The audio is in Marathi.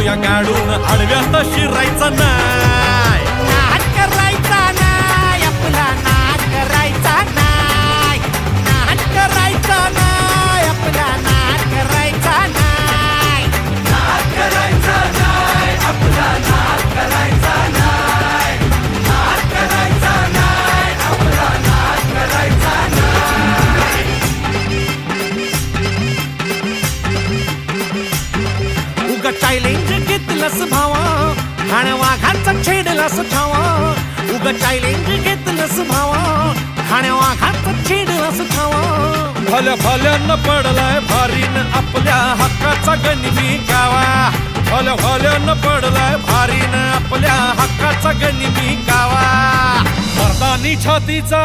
घेऊया गाडून आडव्यात शिरायचा नाही. नाद करायचा नाही आपला, नाद करायचा नाही, नाद करायचा नाही आपला, नाद करायचा नाही, नाद करायचा नाही आपला, नाद करायचा नाही, नाद करायचा नाही आपला, नाद करायचा नाही. उगा चॅलेंज घेतलंस भावा, ठाण्या वाघाचा छेडलास ठावा. उगा चॅलेंज घेतलंस भावा, ठाण्या वाघाचा छेडलास ठावा. भल्या भल्यानं पडलाय भारीन आपल्या हक्काचा गनिमी गावा. भल्या भल्यानं पडलाय भारीन आपल्या हक्काचा गनिमी गावा. मर्दानी छातीचा